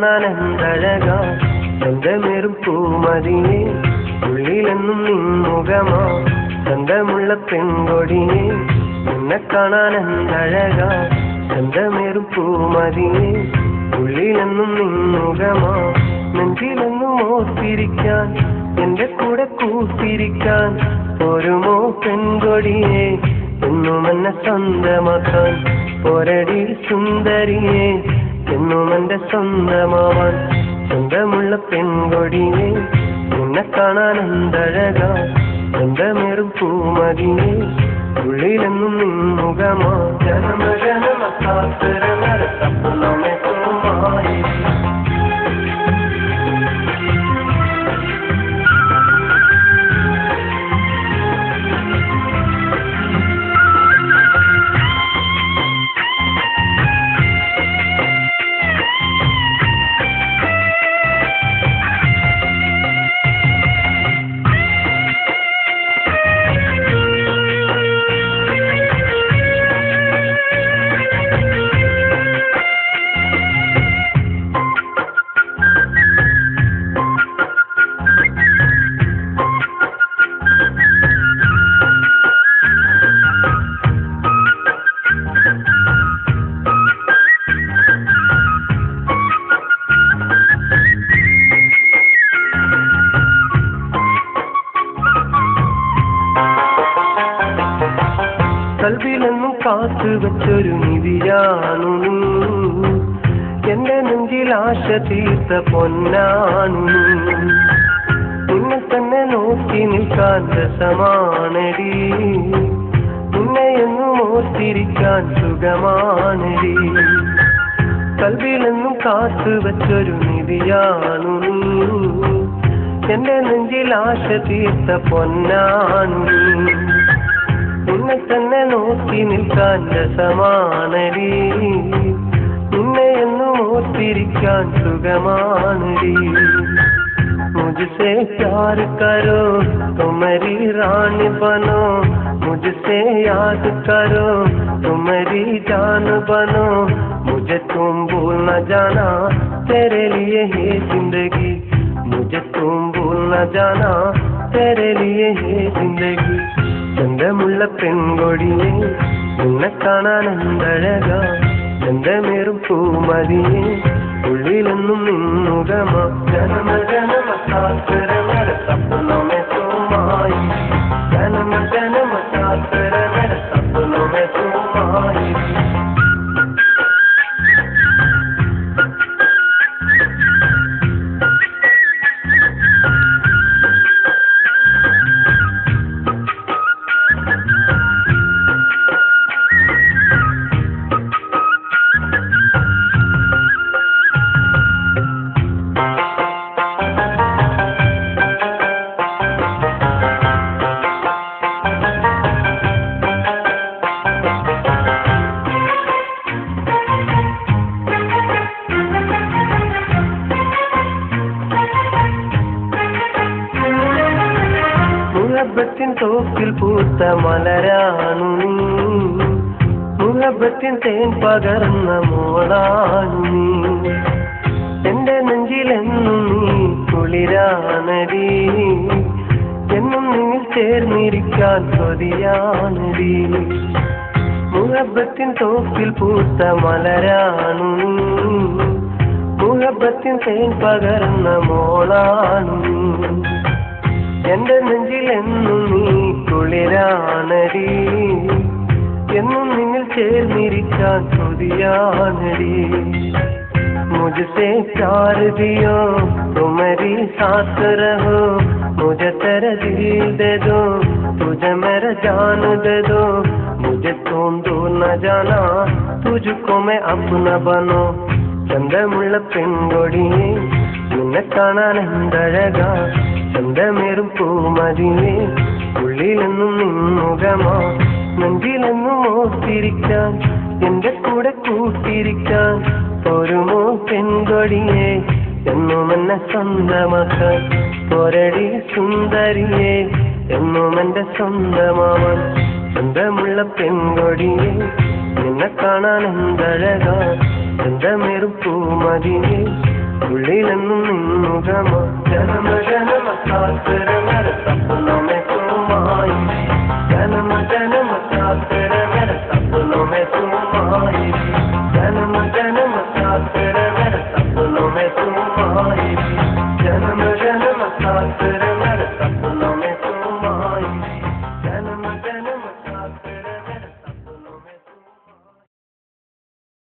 കാണാൻ എന്തഴകാ സ്വന്തമേറും പൂമതിയെ ഉള്ളിലെന്നും നിൻമുഖമാ സ്വന്തമുള്ള പെൺകൊടിയെ നിന്നെ കാണാൻ എന്തഴകാ സ്വന്തമേറും പൂമതിയെ ഉള്ളിലെന്നും നിൻമുഖമാ നെഞ്ചിലെന്നും ഓർത്തിരിക്കാൻ എന്റെ കൂടെ കൂട്ടിരിക്കാൻ ഒരുമോ പെൺകൊടിയെ എന്നും എന്നെ സ്വന്തമാക്കാൻ പോരടി സുന്ദരിയെ എന്നും എന്റെ സ്വന്തമാവാൻ സ്വന്തമുള്ള പെൺകൊടിയെ നിന്നെ കാണാൻ എന്തഴകാ സ്വന്തമേറും പൂമതിയെ ഉള്ളിലെന്നും നിൻമുഖമാ ജനമ ജനമ കാത്തിരമേ തോമായി കൽവിലെന്നും കാത്തു വെച്ചൊരു നിധിയാണു നീ എന്റെ നെഞ്ചിൽ ആശ തീർത്ത പൊന്നാണു നീ നിന്നെ തന്നെ നോക്കി നിൽക്കാൻ രസമാണടി നിന്നെ എന്നും ഓർത്തിരിക്കാൻ സുഖമാണടി കൽവിലെന്നും കാത്തു വെച്ചൊരു നിധിയാണു നീ എന്റെ നെഞ്ചിൽ ആശ തീർത്ത പൊന്നാണു നീ നിന്നെ തന്നെ നോക്കി നിൽക്കാൻ രസമാണടി നിന്നെ എന്നും ഓർത്തിരിക്കാൻ സുഖമാണടി मुझसे प्यार करो तो मेरी रानी बनो मुझसे याद करो तो मेरी जान बनो मुझे तुम भूल न जाना तेरे लिए है जिंदगी मुझे तुम भूल न जाना तेरे लिए है जिंदगी സ്വന്തമുള്ള പെൺകൊടിയെ നിന്നെ കാണാൻ എന്തഴകാ സ്വന്തമേറും പൂമതിയെ ഉള്ളിലെന്നും നിൻമുഖമാ ജനമ ജനമ കാത്തിരമേ സപ്നമേ തോമായി ജനമ ജനമ കാത്തിരമേ സപ്നമേ തോമായി മുഹബത്തിൻ തോപ്പിൽ പൂത്ത മലരാണു നീ മുഹബത്തിൻ തേൻ പകർന്ന മോളാണു നീ എന്റെ നെഞ്ചിലെന്നും നീ കുളിരാനടി എന്നും നീ ചേർന്നിരിക്കാൻ കൊതിയാനടി മുഹബത്തിൻ തോപ്പിൽ പൂത്ത മലരാണു നീ മുഹബത്തിൻ തേൻ പകർന്ന മോളാണു നീ എന്റെ നെഞ്ചിലെന്നും നീ കുളിരാനടി എന്നും നിന്നിൽ ചേർന്നിരിക്കാൻ കൊതിയാനടി मुझसे प्यार दियो तो मेरी साथ रहो मुझे तेरा दिल दे दो तुझे मेरा जान दे दो मुझे तुम दूर न जाना तुझको मैं अपना बनो ചന്തമുള്ള പെൺകൊടിയെ നിന്നെ കാണാൻ എന്തഴകാ ചന്തമേറും പൂമതിയെ ഉള്ളിലെന്നും നിൻമുഖമാ നെഞ്ചിലെന്നും ഓർത്തിരിക്കാൻ എന്റെ കൂടെ കൂട്ടിരിക്കാൻ ഒരുമോ പെൺകൊടിയെ എന്നും എന്നെ സ്വന്തമാക്കാൻ പോരടി സുന്ദരിയെ എന്നും എന്റെ സ്വന്തമാവാൻ സ്വന്തമുള്ള പെൺകൊടിയെ നിന്നെ കാണാൻ എന്തഴകാ സ്വന്തമേറും പൂമതിയെ ഉള്ളിലെന്നും നിന്നുകമ ജനമ ജനമ സാഗര